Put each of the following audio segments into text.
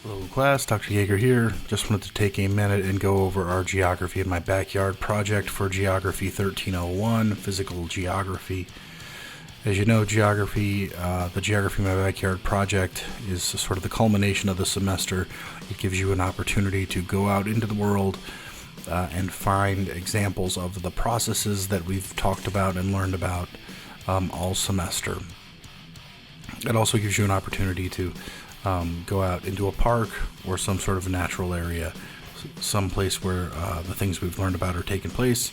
Hello class, Dr. Yeager here. Just wanted to take a minute and go over our Geography in My Backyard project for Geography 1301, Physical Geography. As you know, the Geography in My Backyard project is sort of the culmination of the semester. It gives you an opportunity to go out into the world and find examples of the processes that we've talked about and learned about all semester. It also gives you an opportunity to go out into a park or some sort of natural area, some place where the things we've learned about are taking place,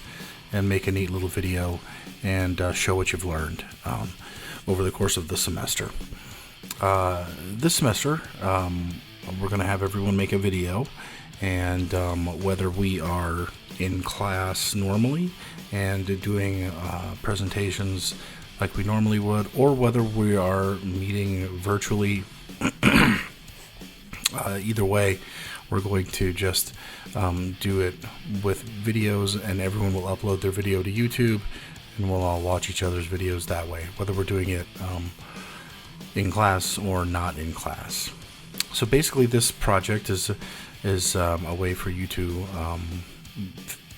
and make a neat little video and show what you've learned over the course of the semester. This semester, we're going to have everyone make a video, and whether we are in class normally and doing presentations like we normally would, or whether we are meeting virtually, either way, we're going to just do it with videos, and everyone will upload their video to YouTube, and we'll all watch each other's videos that way, whether we're doing it in class or not in class. So basically, this project is a way for you to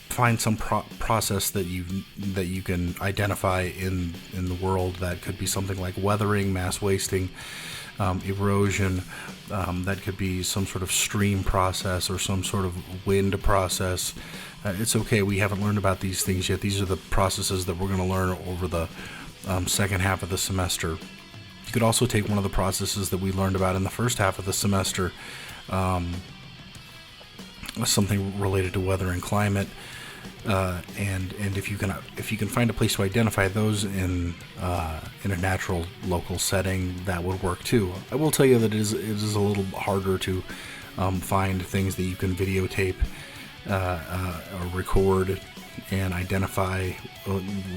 find some process that you can identify in the world. That could be something like weathering, mass wasting, erosion. That could be some sort of stream process or some sort of wind process. It's okay, we haven't learned about these things yet. These are the processes that we're going to learn over the second half of the semester. You could also take one of the processes that we learned about in the first half of the semester, something related to weather and climate, and if you can find a place to identify those in a natural local setting, that would work too. I will tell you that it is a little harder to find things that you can videotape or record and identify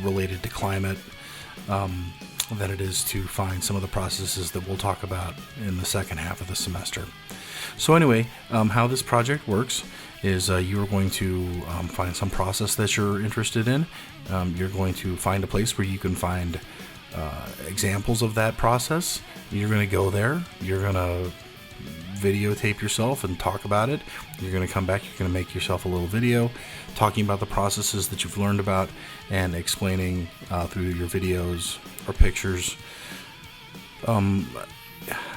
related to climate than it is to find some of the processes that we'll talk about in the second half of the semester. So anyway, how this project works is you're going to find some process that you're interested in. You're going to find a place where you can find examples of that process. You're going to go there. You're going to videotape yourself and talk about it. You're going to come back. You're going to make yourself a little video talking about the processes that you've learned about and explaining through your videos or pictures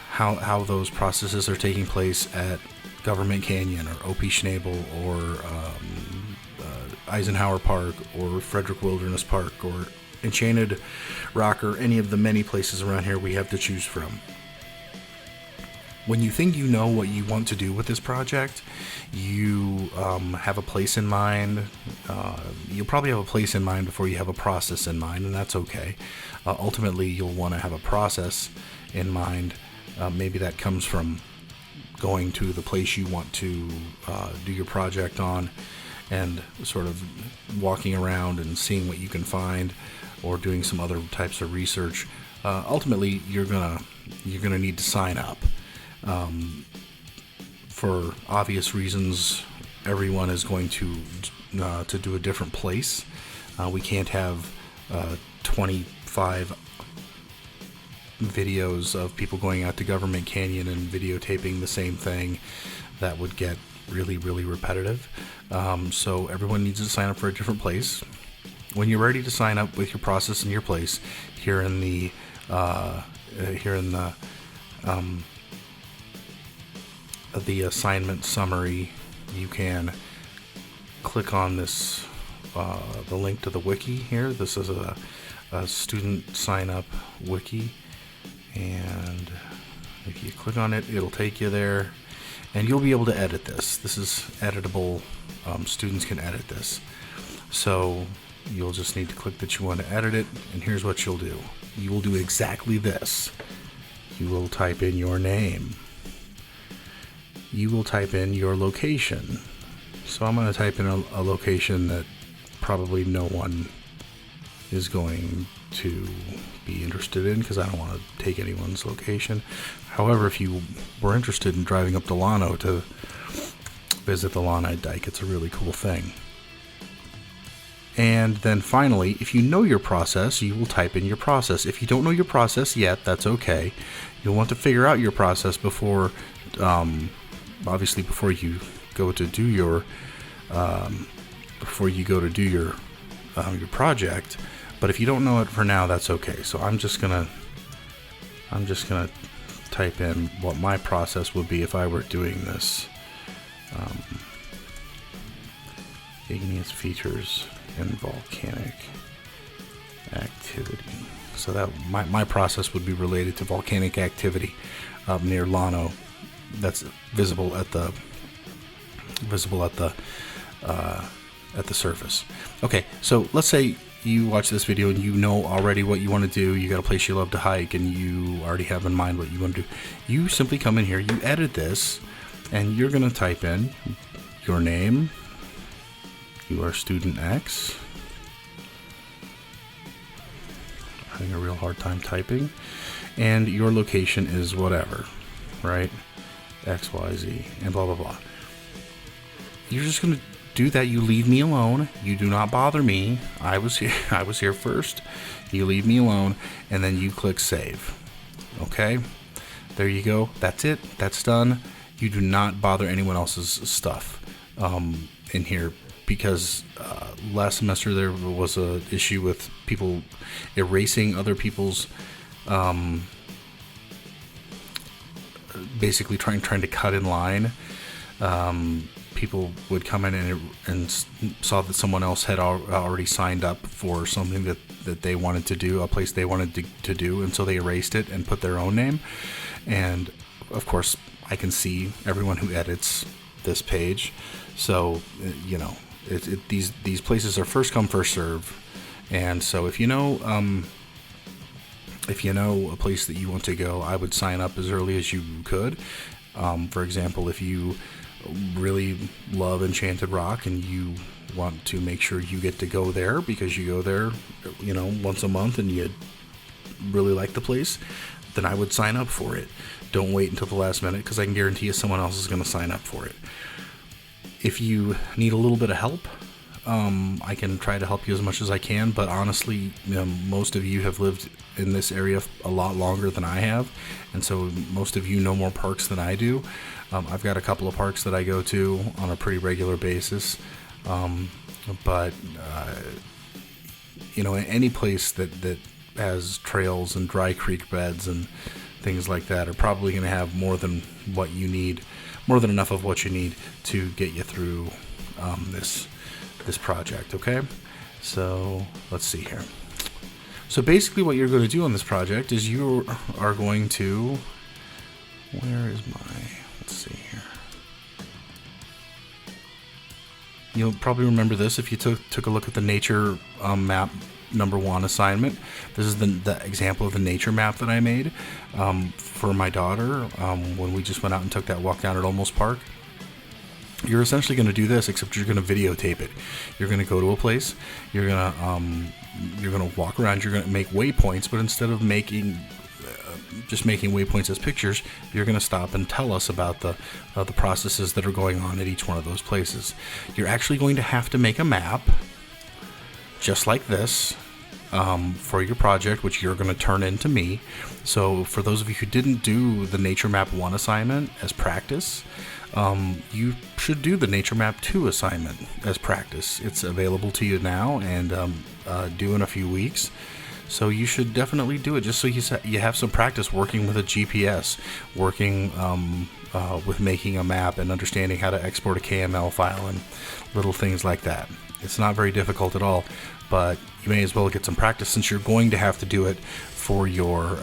how those processes are taking place at Government Canyon or O.P. Schnabel or Eisenhower Park or Frederick Wilderness Park or Enchanted Rock or any of the many places around here we have to choose from. When you think you know what you want to do with this project, you have a place in mind. You'll probably have a place in mind before you have a process in mind, and that's okay. Ultimately, you'll want to have a process in mind. Maybe that comes from going to the place you want to do your project on and sort of walking around and seeing what you can find, or doing some other types of research. Ultimately, you're gonna need to sign up. For obvious reasons, everyone is going to do a different place. We can't have 25 videos of people going out to Government Canyon and videotaping the same thing. That would get really, really repetitive. So everyone needs to sign up for a different place. When you're ready to sign up with your process in your place, here in the assignment summary, you can click on this, the link to the wiki here. This is a student sign up wiki, and if you click on it, it'll take you there, and you'll be able to edit this. This is editable. Students can edit this. So you'll just need to click that you want to edit it, and here's what you'll do. You will do exactly this. You will type in your name. You will type in your location. So I'm going to type in a location that probably no one is going to be interested in, because I don't want to take anyone's location. However, if you were interested in driving up to Llano to visit the Lawnite Dike, it's a really cool thing. And then finally, if you know your process, you will type in your process. If you don't know your process yet, that's okay. You'll want to figure out your process before obviously before you go to do your your project. But if you don't know it for now, that's okay. So I'm just gonna type in what my process would be if I were doing this. Igneous features and volcanic activity. So that my process would be related to volcanic activity up near Llano. That's visible at the surface. Okay, so let's say you watch this video and you know already what you want to do. You got a place you love to hike, and you already have in mind what you want to do. You simply come in here, you edit this, and you're going to type in your name. You are student X. Having a real hard time typing. And your location is whatever, right? X, Y, Z, and blah, blah, blah. You're just going to do that. You leave me alone. You do not bother me. I was here first. You leave me alone, and then you click save. Okay? There you go. That's it. That's done. You do not bother anyone else's stuff in here, because last semester there was a issue with people erasing other people's basically trying to cut in line. People would come in and saw that someone else had already signed up for something that they wanted to do, a place they wanted to do, and so they erased it and put their own name. And of course I can see everyone who edits this page, so you know, these places are first come first serve. And so if you know a place that you want to go, I would sign up as early as you could. For example, if you really love Enchanted Rock and you want to make sure you get to go there because you go there, you know, once a month and you really like the place, then I would sign up for it. Don't wait until the last minute, because I can guarantee you someone else is going to sign up for it. If you need a little bit of help, I can try to help you as much as I can, but honestly, most of you have lived in this area a lot longer than I have, and so most of you know more parks than I do. I've got a couple of parks that I go to on a pretty regular basis, but you know, any place that has trails and dry creek beds and things like that are probably going to have more than what you need, more than enough of what you need to get you through this project. Okay, so let's see here. So basically what you're going to do on this project is you are going to, where is my, let's see here. You'll probably remember this if you took a look at the nature map number 1 assignment. This is the example of the nature map that I made for my daughter when we just went out and took that walk down at Olmos Park. You're essentially going to do this, except you're going to videotape it. You're going to go to a place, you're going to walk around, you're going to make waypoints, but instead of just making waypoints as pictures, you're going to stop and tell us about the processes that are going on at each one of those places. You're actually going to have to make a map just like this for your project, which you're going to turn into me. So for those of you who didn't do the Nature Map 1 assignment as practice, you should do the Nature Map 2 assignment as practice. It's available to you now and due in a few weeks. So you should definitely do it, just so you have some practice working with a GPS, working with making a map and understanding how to export a KML file and little things like that. It's not very difficult at all, but you may as well get some practice since you're going to have to do it for your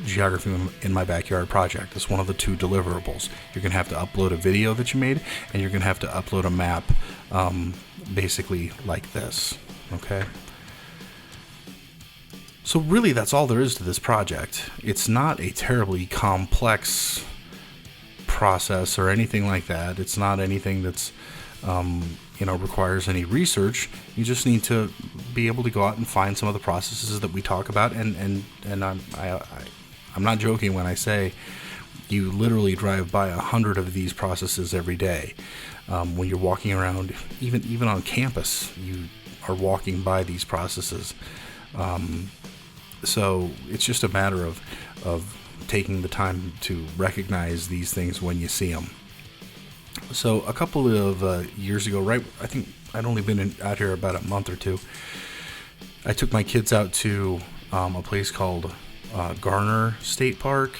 Geography in My Backyard project. It's one of the 2 deliverables. You're going to have to upload a video that you made, and you're going to have to upload a map basically like this, okay? So really, that's all there is to this project. It's not a terribly complex process or anything like that. It's not anything that's requires any research. You just need to be able to go out and find some of the processes that we talk about, and I'm not joking when I say you literally drive by 100 of these processes every day. When you're walking around, even on campus, you are walking by these processes. So it's just a matter of taking the time to recognize these things when you see them. So a couple of years ago, right? I think I'd only been out here about a month or two. I took my kids out to a place called Garner State Park,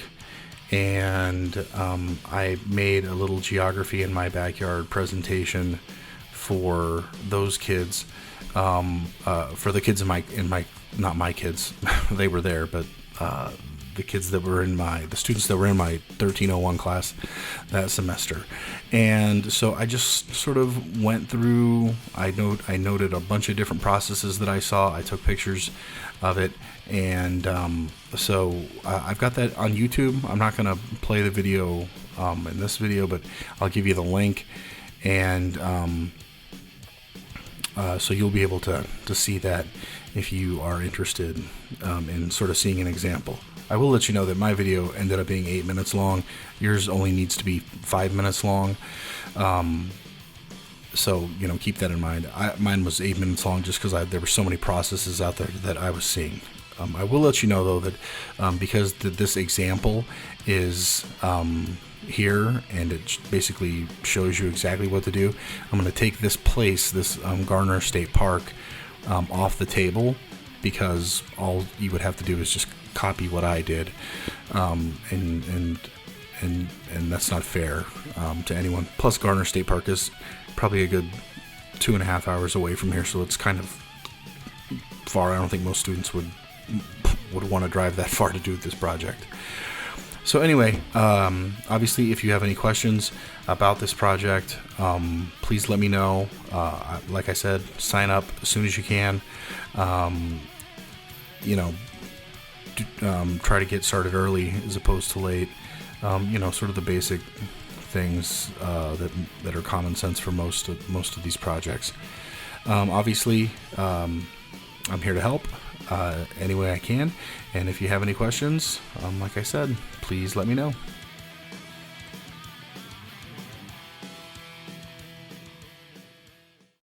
and I made a little geography in my backyard presentation for those kids. For the kids in my not my kids, they were there, but the kids that were in the students that were in my 1301 class that semester. And so I just sort of went through, I noted a bunch of different processes that I saw. I took pictures of it. And so I've got that on YouTube. I'm not going to play the video in this video, but I'll give you the link. And so you'll be able to see that if you are interested in sort of seeing an example. I will let you know that my video ended up being 8 minutes long. Yours only needs to be 5 minutes long. So, keep that in mind. Mine was 8 minutes long just because there were so many processes out there that I was seeing. I will let you know, though, that because this example is here and it basically shows you exactly what to do, I'm going to take this place, this Garner State Park, off the table, because all you would have to do is just copy what I did, and that's not fair to anyone. Plus, Garner State Park is probably a good 2.5 hours away from here, so it's kind of far. I don't think most students would want to drive that far to do this project. So anyway, obviously, if you have any questions about this project, please let me know. Like I said, sign up as soon as you can. Try to get started early as opposed to late. Sort of the basic things that are common sense for most of these projects. Obviously, I'm here to help any way I can. And if you have any questions, like I said, please let me know.